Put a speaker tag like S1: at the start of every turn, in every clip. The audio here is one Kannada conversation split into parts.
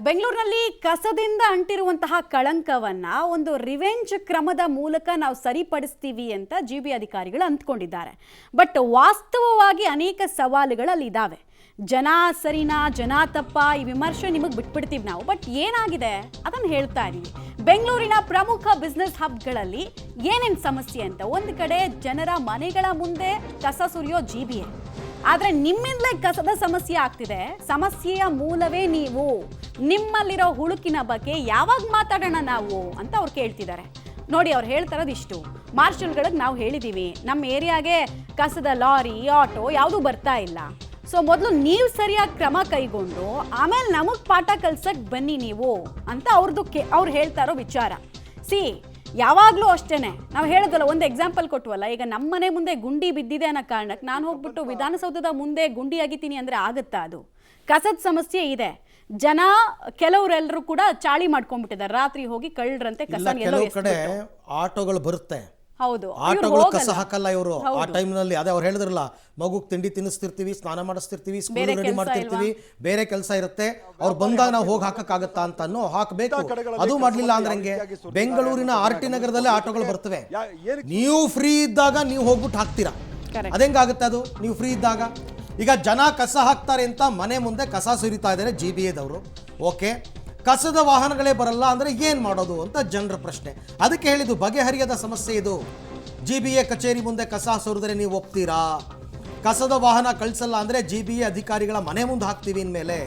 S1: ಬೆಂಗಳೂರಿನಲ್ಲಿ ಕಸದಿಂದ ಅಂಟಿರುವಂತಹ ಕಳಂಕವನ್ನ ಒಂದು ರಿವೆಂಜ್ ಕ್ರಮದ ಮೂಲಕ ನಾವು ಸರಿಪಡಿಸ್ತೀವಿ ಅಂತ ಜಿಬಿ ಅಧಿಕಾರಿಗಳು ಅಂದ್ಕೊಂಡಿದ್ದಾರೆ. ಬಟ್ ವಾಸ್ತವವಾಗಿ ಅನೇಕ ಸವಾಲುಗಳಲ್ಲಿ ಇದಾವೆ. ಜನ ಸರಿನಾ ಜನ ತಪ್ಪ ಈ ವಿಮರ್ಶೆ ನಿಮಗೆ ಬಿಟ್ಬಿಡ್ತೀವಿ ನಾವು. ಬಟ್ ಏನಾಗಿದೆ ಅದನ್ನು ಹೇಳ್ತಾ ಇದೀವಿ. ಬೆಂಗಳೂರಿನ ಪ್ರಮುಖ ಬಿಸ್ನೆಸ್ ಹಬ್ಗಳಲ್ಲಿ ಏನೇನು ಸಮಸ್ಯೆ ಅಂತ. ಒಂದು ಕಡೆ ಜನರ ಮನೆಗಳ ಮುಂದೆ ಕಸ ಸುರಿಯೋ ಜಿಬಿಎ, ಆದರೆ ನಿಮ್ಮಿಂದಲೇ ಕಸದ ಸಮಸ್ಯೆ ಆಗ್ತಿದೆ. ಸಮಸ್ಯೆಯ ಮೂಲವೇ ನೀವು. ನಿಮ್ಮಲ್ಲಿರೋ ಹುಳುಕಿನ ಬಗ್ಗೆ ಯಾವಾಗ ಮಾತಾಡೋಣ ನಾವು ಅಂತ ಅವ್ರು ಕೇಳ್ತಿದ್ದಾರೆ. ನೋಡಿ, ಅವ್ರು ಹೇಳ್ತಾ ಇರೋದು ಇಷ್ಟು. ಮಾರ್ಷಲ್ಗಳಿಗೆ ನಾವು ಹೇಳಿದ್ದೀವಿ, ನಮ್ಮ ಏರಿಯಾಗೆ ಕಸದ ಲಾರಿ ಆಟೋ ಯಾವುದೂ ಬರ್ತಾ ಇಲ್ಲ. ಸೊ ಮೊದಲು ನೀವು ಸರಿಯಾಗಿ ಕ್ರಮ ಕೈಗೊಂಡು ಆಮೇಲೆ ನಮಗೆ ಪಾಠ ಕಲ್ಸಕ್ಕೆ ಬನ್ನಿ ನೀವು ಅಂತ ಅವ್ರು ಹೇಳ್ತಾ ಇರೋ ವಿಚಾರ. ಯಾವಾಗಲೂ ಅಷ್ಟೇನೆ. ನಾವು ಹೇಳೋದಲ್ಲ, ಒಂದು ಎಕ್ಸಾಂಪಲ್ ಕೊಟ್ಟವಲ್ಲ, ಈಗ ನಮ್ಮ ಮನೆ ಮುಂದೆ ಗುಂಡಿ ಬಿದ್ದಿದೆ ಅನ್ನೋ ಕಾರಣಕ್ಕೆ ನಾನು ಹೋಗ್ಬಿಟ್ಟು ವಿಧಾನಸೌಧದ ಮುಂದೆ ಗುಂಡಿ ಅಗಿತೀನಿ ಅಂದರೆ ಆಗುತ್ತಾ? ಅದು ಕಸದ ಸಮಸ್ಯೆ ಇದೆ. ಜನ ಕೆಲವರೆಲ್ಲರೂ ಕೂಡ ಚಾಳಿ ಮಾಡ್ಕೊಂಡ್ಬಿಟ್ಟಿದ್ದಾರೆ. ರಾತ್ರಿ ಹೋಗಿ ಕಳ್ಳರಂತೆ ಕಸ
S2: ಆಟೋಗಳು ಬರುತ್ತೆ.
S1: ಹೌದು,
S2: ಆಟೋಗಳು ಕಸ ಹಾಕಲ್ಲ ಇವರು. ಆ ಟೈಮ್ನಲ್ಲಿ ಅದೇ ಅವ್ರು ಹೇಳಿದ್ರಲ್ಲ, ಮಗುಗ್ ತಿಂಡಿ ತಿನ್ನಿಸ್ತಿರ್ತೀವಿ, ಸ್ನಾನ ಮಾಡಿಸ್ತಿರ್ತೀವಿ, ಸ್ಕೂಲ್ ರೆಡಿ ಮಾಡ್ತಿರ್ತೀವಿ, ಬೇರೆ ಕೆಲಸ ಇರುತ್ತೆ. ಅವ್ರು ಬಂದಾಗ ನಾವು ಹೋಗಿ ಹಾಕಕ್ಕಾಗತ್ತಾ ಅಂತಾನು ಹಾಕಬೇಕು. ಅದು ಮಾಡ್ಲಿಲ್ಲ ಅಂದ್ರೆ ಹೆಂಗೆ? ಬೆಂಗಳೂರಿನ RT ನಗರದಲ್ಲೇ ಆಟೋಗಳು ಬರ್ತವೆ. ನೀವು ಫ್ರೀ ಇದ್ದಾಗ ನೀವು ಹೋಗ್ಬಿಟ್ಟು ಹಾಕ್ತೀರಾ, ಅದೆಂಗಾಗುತ್ತೆ? ಅದು ನೀವು ಫ್ರೀ ಇದ್ದಾಗ. ಈಗ ಜನ ಕಸ ಹಾಕ್ತಾರೆ ಅಂತ ಮನೆ ಮುಂದೆ ಕಸ ಸುರಿತಾ ಇದ್ದಾರೆ GBAದವರು. ಓಕೆ, ಕಸದ ವಾಹನಗಳೇ ಬರಲ್ಲ ಅಂದರೆ ಏನು ಮಾಡೋದು ಅಂತ ಜನರ ಪ್ರಶ್ನೆ. ಅದಕ್ಕೆ ಹೇಳಿದ್ದು ಬಗೆಹರಿಯದ ಸಮಸ್ಯೆ ಇದು. GBA ಕಚೇರಿ ಮುಂದೆ ಕಸ ಸುರಿದ್ರೆ ನೀವು ಒಪ್ತೀರಾ? ಕಸದ ವಾಹನ ಕಳಿಸಲ್ಲ ಅಂದರೆ GBA ಅಧಿಕಾರಿಗಳ ಮನೆ ಮುಂದೆ ಹಾಕ್ತೀವಿ ಇನ್ಮೇಲೆ.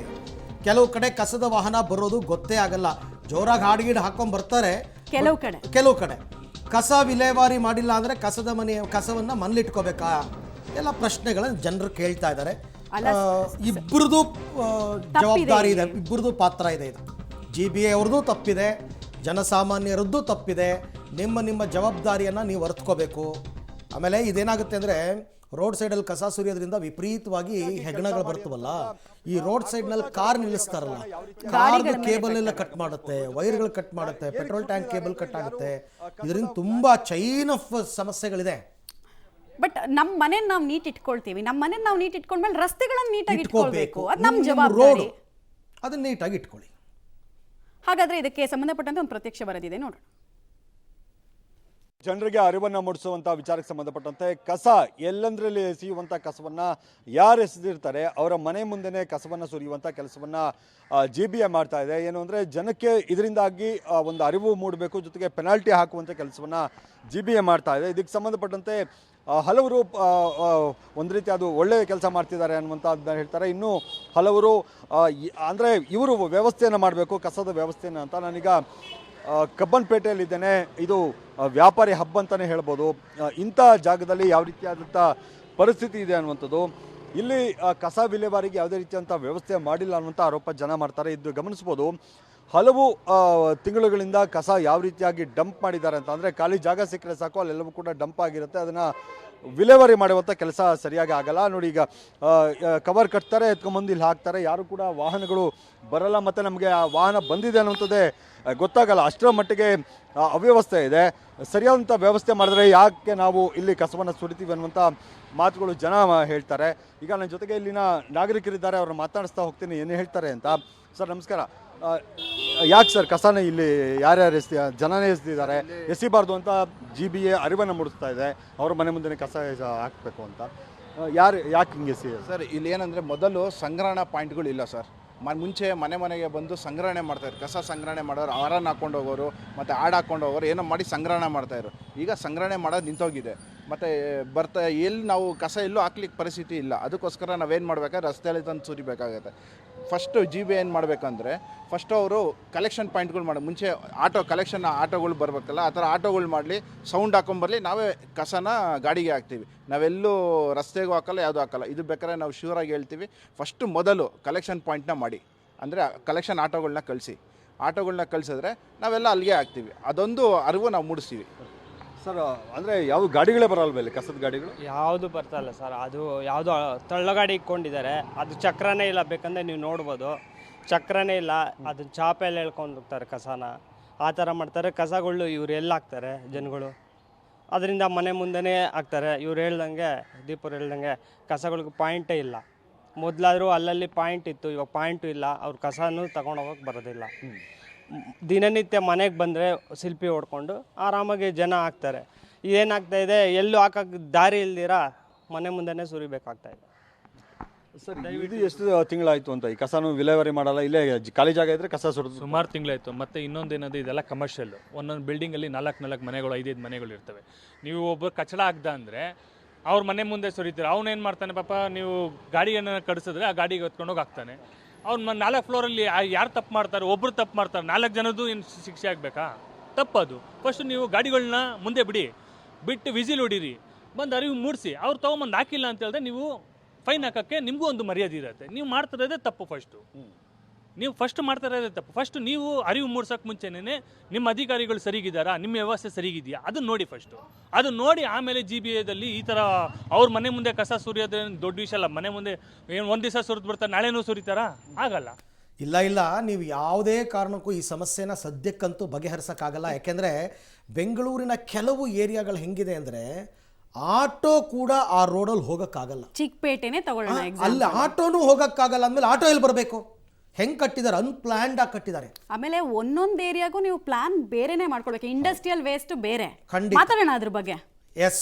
S2: ಕೆಲವು ಕಡೆ ಕಸದ ವಾಹನ ಬರೋದು ಗೊತ್ತೇ ಆಗಲ್ಲ. ಜೋರಾಗಿ ಹಾಡ್ಗಿಡ್ ಹಾಕೊಂಡು ಬರ್ತಾರೆ. ಕೆಲವು ಕಡೆ ಕಸ ವಿಲೇವಾರಿ ಮಾಡಿಲ್ಲ ಅಂದರೆ ಕಸವನ್ನು ಮನೇಲಿಟ್ಕೋಬೇಕಾ? ಎಲ್ಲ ಪ್ರಶ್ನೆಗಳನ್ನು ಜನರು ಕೇಳ್ತಾ ಇದ್ದಾರೆ. ಇಬ್ಬರದು ಜವಾಬ್ದಾರಿ ಇದೆ, ಇಬ್ಬರದು ಪಾತ್ರ ಇದೆ. ಇದು GBA ಅವ್ರದ್ದು ತಪ್ಪಿದೆ, ಜನಸಾಮಾನ್ಯರದ್ದು ತಪ್ಪಿದೆ. ನಿಮ್ಮ ಜವಾಬ್ದಾರಿಯನ್ನು ನೀವು ಅರ್ಥಕೋಬೇಕು. ಆಮೇಲೆ ಇದೇನಾಗುತ್ತೆ ಅಂದರೆ, ರೋಡ್ ಸೈಡಲ್ಲಿ ಕಸ ಸುರಿಯೋದ್ರಿಂದ ವಿಪರೀತವಾಗಿ ಹೆಗ್ಣಗಳು ಬರ್ತವಲ್ಲ. ಈ ರೋಡ್ ಸೈಡ್ನಲ್ಲಿ ಕಾರ್ ನಿಲ್ಲಿಸ್ತಾರಲ್ಲ, ಕಾರ್ದು ಕೇಬಲ್ ಎಲ್ಲ ಕಟ್ ಮಾಡುತ್ತೆ, ವೈರ್ಗಳು ಕಟ್ ಮಾಡುತ್ತೆ, ಪೆಟ್ರೋಲ್ ಟ್ಯಾಂಕ್ ಕೇಬಲ್ ಕಟ್ ಆಗುತ್ತೆ. ಇದರಿಂದ ತುಂಬಾ ಚೈನ್ ಆಫ್ ಸಮಸ್ಯೆಗಳಿದೆ.
S1: ಬಟ್ ನಮ್ಮ ಮನೆ ನಾವು ನೀಟ್ ಇಟ್ಕೊಳ್ತೀವಿ. ನಮ್ಮ ಮನೆ ನಾವು ನೀಟ್ ಇಟ್ಕೊಂಡ್ಮೇಲೆ ರಸ್ತೆಗಳನ್ನು ನೀಟಾಗಿ ಇಟ್ಕೊಳ್ಬೇಕು. ಅದು ನಮ್ಮ ಜವಾಬ್ದಾರಿ.
S2: ಅದನ್ನ ನೀಟಾಗಿ ಇಟ್ಕೊಳ್ಳಿ.
S1: ಹಾಗಾದ್ರೆ ಇದಕ್ಕೆ ಸಂಬಂಧಪಟ್ಟಂತೆ ಒಂದು ಪ್ರತ್ಯಕ್ಷ ವರದಿದೆ ನೋಡೋಣ.
S3: ಜನರಿಗೆ ಅರಿವನ್ನು ಮೂಡಿಸುವಂಥ ವಿಚಾರಕ್ಕೆ ಸಂಬಂಧಪಟ್ಟಂತೆ ಕಸ ಎಲ್ಲಂದ್ರಲ್ಲಿ ಎಸೆಯುವಂಥ ಕಸವನ್ನು ಯಾರು ಎಸೆದಿರ್ತಾರೆ ಅವರ ಮನೆ ಮುಂದೆನೇ ಕಸವನ್ನು ಸುರಿಯುವಂಥ ಕೆಲಸವನ್ನು GBA ಮಾಡ್ತಾ ಇದೆ. ಏನು ಅಂದರೆ, ಜನಕ್ಕೆ ಇದರಿಂದಾಗಿ ಒಂದು ಅರಿವು ಮೂಡಬೇಕು, ಜೊತೆಗೆ ಪೆನಾಲ್ಟಿ ಹಾಕುವಂಥ ಕೆಲಸವನ್ನು GBA ಮಾಡ್ತಾ ಇದೆ. ಇದಕ್ಕೆ ಸಂಬಂಧಪಟ್ಟಂತೆ ಹಲವರು ಒಂದು ರೀತಿ ಅದು ಒಳ್ಳೆಯ ಕೆಲಸ ಮಾಡ್ತಿದ್ದಾರೆ ಅನ್ನುವಂಥದ್ದನ್ನ ಹೇಳ್ತಾರೆ. ಇನ್ನು ಹಲವರು ಅಂದರೆ ಇವರು ವ್ಯವಸ್ಥೆಯನ್ನು ಮಾಡಬೇಕು, ಕಸದ ವ್ಯವಸ್ಥೆಯನ್ನು ಅಂತ. ನಾನೀಗ ಕಬ್ಬನ್ಪೇಟೆಯಲ್ಲಿದ್ದೇನೆ. ಇದು ವ್ಯಾಪಾರಿ ಹಬ್ ಅಂತಲೇ ಹೇಳ್ಬೋದು. ಇಂಥ ಜಾಗದಲ್ಲಿ ಯಾವ ರೀತಿಯಾದಂಥ ಪರಿಸ್ಥಿತಿ ಇದೆ ಅನ್ನುವಂಥದ್ದು. ಇಲ್ಲಿ ಕಸ ವಿಲೇವಾರಿಗೆ ಯಾವುದೇ ರೀತಿಯಂಥ ವ್ಯವಸ್ಥೆ ಮಾಡಿಲ್ಲ ಅನ್ನುವಂಥ ಆರೋಪ ಜನ ಮಾಡ್ತಾರೆ. ಇದು ಗಮನಿಸ್ಬೋದು. ಹಲವು ತಿಂಗಳುಗಳಿಂದ ಕಸ ಯಾವ ರೀತಿಯಾಗಿ ಡಂಪ್ ಮಾಡಿದ್ದಾರೆ ಅಂತ ಅಂದರೆ, ಖಾಲಿ ಜಾಗ ಸಿಕ್ಕರೆ ಸಾಕು ಅಲ್ಲೆಲ್ಲವೂ ಕೂಡ ಡಂಪ್ ಆಗಿರುತ್ತೆ. ಅದನ್ನು ವಿಲೇವಾರಿ ಮಾಡುವಂಥ ಕೆಲಸ ಸರಿಯಾಗಿ ಆಗಲ್ಲ. ನೋಡಿ, ಈಗ ಕವರ್ ಕಟ್ತಾರೆ, ಎತ್ಕೊಂಬಂದು ಇಲ್ಲಿ ಹಾಕ್ತಾರೆ. ಯಾರು ಕೂಡ ವಾಹನಗಳು ಬರಲ್ಲ, ಮತ್ತು ನಮಗೆ ಆ ವಾಹನ ಬಂದಿದೆ ಅನ್ನುವಂಥದ್ದೇ ಗೊತ್ತಾಗಲ್ಲ. ಅಷ್ಟರ ಮಟ್ಟಿಗೆ ಅವ್ಯವಸ್ಥೆ ಇದೆ. ಸರಿಯಾದಂಥ ವ್ಯವಸ್ಥೆ ಮಾಡಿದ್ರೆ ಯಾಕೆ ನಾವು ಇಲ್ಲಿ ಕಸವನ್ನು ಸುರಿತೀವಿ ಅನ್ನುವಂಥ ಮಾತುಗಳು ಜನ ಹೇಳ್ತಾರೆ. ಈಗ ನನ್ನ ಜೊತೆಗೆ ಇಲ್ಲಿನ ನಾಗರಿಕರಿದ್ದಾರೆ, ಅವ್ರನ್ನ ಮಾತಾಡಿಸ್ತಾ ಹೋಗ್ತೀನಿ ಏನು ಹೇಳ್ತಾರೆ ಅಂತ. ಸರ್ ನಮಸ್ಕಾರ. ಯಾಕೆ ಸರ್ ಕಸನ ಇಲ್ಲಿ ಯಾರ್ಯಾರು ಜನನೇ ಎಸ್ತಿದ್ದಾರೆ, ಎಸಿಬಾರ್ದು ಅಂತ GBA ಅರಿವನ್ನು ಮೂಡಿಸ್ತಾ ಇದೆ, ಅವ್ರ ಮನೆ ಮುಂದೆ ಕಸ ಹಾಕಬೇಕು ಅಂತ? ಯಾಕೆ ಹಿಂಗೆ
S4: ಸರ್? ಇಲ್ಲಿ ಏನಂದರೆ, ಮೊದಲು ಸಂಗ್ರಹಣಾ ಪಾಯಿಂಟ್ಗಳು ಇಲ್ಲ ಸರ್. ಮುಂಚೆ ಮನೆಗೆ ಬಂದು ಸಂಗ್ರಹಣೆ ಮಾಡ್ತಾಯಿದ್ರು. ಕಸ ಸಂಗ್ರಹಣೆ ಮಾಡೋರು, ಆರನ್ನು ಹಾಕ್ಕೊಂಡು ಹೋಗೋರು, ಮತ್ತು ಆಡು ಹಾಕ್ಕೊಂಡು ಹೋಗೋರು, ಏನೋ ಮಾಡಿ ಸಂಗ್ರಹಣೆ ಮಾಡ್ತಾಯಿದ್ರು. ಈಗ ಸಂಗ್ರಹಣೆ ಮಾಡೋದು ನಿಂತೋಗಿದೆ. ಮತ್ತು ಎಲ್ಲಿ ನಾವು ಕಸ ಎಲ್ಲೂ ಹಾಕ್ಲಿಕ್ಕೆ ಪರಿಸ್ಥಿತಿ ಇಲ್ಲ. ಅದಕ್ಕೋಸ್ಕರ ನಾವೇನು ಮಾಡಬೇಕಾದ್ರೆ ರಸ್ತೆಯಲ್ಲಿ ತಂದು ಸುರಿಬೇಕಾಗುತ್ತೆ. ಫಸ್ಟು GBA ಏನು ಮಾಡಬೇಕಂದ್ರೆ, ಫಸ್ಟು ಅವರು ಕಲೆಕ್ಷನ್ ಪಾಯಿಂಟ್ಗಳು ಮಾಡಿ, ಮುಂಚೆ ಆಟೋಗಳು ಬರಬೇಕಲ್ಲ, ಆ ಥರ ಆಟೋಗಳು ಮಾಡಲಿ, ಸೌಂಡ್ ಹಾಕೊಂಬರಲಿ, ನಾವೇ ಕಸನ ಗಾಡಿಗೆ ಹಾಕ್ತೀವಿ. ನಾವೆಲ್ಲೂ ರಸ್ತೆಗೂ ಹಾಕಲ್ಲ, ಯಾವುದೂ ಹಾಕಲ್ಲ. ಇದು ಬೇಕಾದ್ರೆ ನಾವು ಶ್ಯೂರಾಗಿ ಹೇಳ್ತೀವಿ. ಫಸ್ಟು ಮೊದಲು ಕಲೆಕ್ಷನ್ ಪಾಯಿಂಟ್ನ ಮಾಡಿ, ಅಂದರೆ ಕಲೆಕ್ಷನ್ ಆಟೋಗಳನ್ನ ಕಳಿಸಿದ್ರೆ ನಾವೆಲ್ಲ ಅಲ್ಲಿಗೆ ಹಾಕ್ತೀವಿ. ಅದೊಂದು ಅರಿವು ನಾವು ಮೂಡಿಸ್ತೀವಿ
S3: ಸರ್. ಅಂದರೆ ಯಾವ ಗಾಡಿಗಳೇ ಬರಲ್ವಲ್ಲ, ಕಸದ ಗಾಡಿಗಳು
S5: ಯಾವುದು ಬರ್ತಾಯಿಲ್ಲ ಸರ್. ಅದು ಯಾವುದೋ ತಳ್ಳಗಾಡಿ ಇಟ್ಕೊಂಡಿದ್ದಾರೆ, ಅದು ಚಕ್ರನೇ ಇಲ್ಲ. ಬೇಕಂದರೆ ನೀವು ನೋಡ್ಬೋದು, ಚಕ್ರನೇ ಇಲ್ಲ. ಅದು ಚಾಪೆಯಲ್ಲಿ ಹೇಳ್ಕೊಂಡು ಹೋಗ್ತಾರೆ ಕಸನ, ಆ ಥರ ಮಾಡ್ತಾರೆ. ಕಸಗಳು ಇವ್ರು ಎಲ್ಲಿ ಹಾಕ್ತಾರೆ ಜನಗಳು? ಅದರಿಂದ ಮನೆ ಮುಂದೆನೇ ಹಾಕ್ತಾರೆ. ಇವ್ರು ಹೇಳ್ದಂಗೆ, ದೀಪರು ಹೇಳ್ದಂಗೆ ಕಸಗಳಿಗೆ ಪಾಯಿಂಟೇ ಇಲ್ಲ. ಮೊದಲಾದರೂ ಅಲ್ಲಲ್ಲಿ ಪಾಯಿಂಟ್ ಇತ್ತು, ಇವಾಗ ಪಾಯಿಂಟು ಇಲ್ಲ. ಅವ್ರ ಕಸನೂ ತಗೊಂಡೋಗಕ್ಕೆ ಬರೋದಿಲ್ಲ. ದಿನನಿತ್ಯ ಮನೆಗೆ ಬಂದರೆ ಶಿಲ್ಪಿ ಹೊಡ್ಕೊಂಡು ಆರಾಮಾಗಿ ಜನ ಹಾಕ್ತಾರೆ. ಏನಾಗ್ತಾ ಇದೆ, ಎಲ್ಲೂ ಹಾಕಕ್ಕೆ ದಾರಿ ಇಲ್ದಿರ ಮನೆ ಮುಂದೆನೇ ಸುರಿಬೇಕಾಗ್ತಾ ಇದೆ.
S3: ಸರ್ ಇದು ಎಷ್ಟು ತಿಂಗಳಾಯಿತು ಅಂತ ಈ ಕಸನೂ ವಿಲೇವಾರಿ ಮಾಡಲ್ಲ, ಇಲ್ಲೇ ಖಾಲಿ ಜಾಗ ಇದ್ರೆ ಕಸ ಸುರಿದು
S6: ಸುಮಾರು ತಿಂಗಳಾಯಿತು. ಮತ್ತು ಇನ್ನೊಂದೇನದು, ಇದೆಲ್ಲ ಕಮರ್ಷಿಯಲ್ಲು. ಒಂದೊಂದು ಬಿಲ್ಡಿಂಗಲ್ಲಿ 4 ಮನೆಗಳು 5 ಮನೆಗಳು ಇರ್ತವೆ. ನೀವು ಒಬ್ಬರು ಕಚಡ ಹಾಕ್ದ ಅಂದರೆ ಅವ್ರ ಮನೆ ಮುಂದೆ ಸುರಿತೀರ. ಅವನೇನು ಮಾಡ್ತಾನೆ ಪಾಪ, ನೀವು ಗಾಡಿಯನ್ನು ಕಡಿಸಿದ್ರೆ ಆ ಗಾಡಿಗೆ ಹೊತ್ಕೊಂಡೋಗಿ ಹಾಕ್ತಾನೆ. ಅವ್ನು 4 ಫ್ಲೋರಲ್ಲಿ ಯಾರು ತಪ್ಪು ಮಾಡ್ತಾರೆ, ಒಬ್ಬರು ತಪ್ಪು ಮಾಡ್ತಾರೆ, 4 ಜನದ್ದು ಏನು ಶಿಕ್ಷೆ ಆಗಬೇಕಾ? ತಪ್ಪದು. ಫಸ್ಟು ನೀವು ಗಾಡಿಗಳನ್ನ ಮುಂದೆ ಬಿಟ್ಟು ವಿಸಿಲ್ ಹೊಡೀರಿ, ಬಂದು ಅರಿವು ಮೂಡಿಸಿ. ಅವ್ರು ತೊಗೊಂಬಂದು ಹಾಕಿಲ್ಲ ಅಂತ ಹೇಳಿದ್ರೆ ನೀವು ಫೈನ್ ಹಾಕೋಕ್ಕೆ ನಿಮಗೂ ಒಂದು ಮರ್ಯಾದೆ ಇರುತ್ತೆ. ನೀವು ಮಾಡ್ತಿರೋದೇ ತಪ್ಪು. ನೀವು ಫಸ್ಟ್ ಮಾಡ್ತಾ ಇರೋದೇ ತಪ್ಪು. ಫಸ್ಟ್ ನೀವು ಅರಿವು ಮೂಡ್ಸೋಕೆ ಮುಂಚೆನೇ ನಿಮ್ಮ ಅಧಿಕಾರಿಗಳು ಸರಿಗಿದ್ದಾರಾ, ನಿಮ್ಮ ವ್ಯವಸ್ಥೆ ಸರಿಗಿದೆಯಾ ಅದನ್ನು ನೋಡಿ. ಫಸ್ಟು ಅದು ನೋಡಿ ಆಮೇಲೆ GBAದಲ್ಲಿ ಈ ಥರ ಅವ್ರ ಮನೆ ಮುಂದೆ ಕಸ ಸುರಿಯೋದೇನು ದೊಡ್ಡ ವಿಷಯ ಅಲ್ಲ. ಮನೆ ಮುಂದೆ ಏನು ಒಂದು ದಿವಸ ಸುರಿದು ಬಿಡ್ತಾರೆ, ನಾಳೆನೂ ಸುರಿತಾರಾ? ಆಗಲ್ಲ.
S2: ಇಲ್ಲ, ನೀವು ಯಾವುದೇ ಕಾರಣಕ್ಕೂ ಈ ಸಮಸ್ಯೆನ ಸದ್ಯಕ್ಕಂತೂ ಬಗೆಹರಿಸೋಕ್ಕಾಗಲ್ಲ. ಯಾಕೆಂದರೆ ಬೆಂಗಳೂರಿನ ಕೆಲವು ಏರಿಯಾಗಳು ಹೆಂಗಿದೆ ಅಂದರೆ ಆಟೋ ಕೂಡ ಆ ರೋಡಲ್ಲಿ ಹೋಗೋಕ್ಕಾಗಲ್ಲ.
S1: ಚಿಕ್ಕಪೇಟೆನೇ ತಗೊಳ್ಳೋಣ
S2: ಅಲ್ಲಿ ಆಟೋನೂ ಹೋಗೋಕ್ಕಾಗಲ್ಲ ಅಂದಮೇಲೆ ಆಟೋ ಎಲ್ಲಿ ಬರಬೇಕು? ಹೆಂಗೆ ಕಟ್ಟಿದ್ದಾರೆ, ಅನ್ಪ್ಲ್ಯಾನ್ಡ್ ಆಗಿ ಕಟ್ಟಿದ್ದಾರೆ.
S1: ಆಮೇಲೆ ಒಂದೊಂದು ಏರಿಯಾಗೂ ನೀವು ಪ್ಲಾನ್ ಬೇರೆನೇ ಮಾಡ್ಕೊಳ್ಬೇಕು. ಇಂಡಸ್ಟ್ರಿಯಲ್ ವೇಸ್ಟ್ ಬೇರೆ.
S2: ಖಂಡಿತ.
S1: ಮಾತಾಡೋಣ ಅದ್ರ ಬಗ್ಗೆ.
S2: ಎಸ್.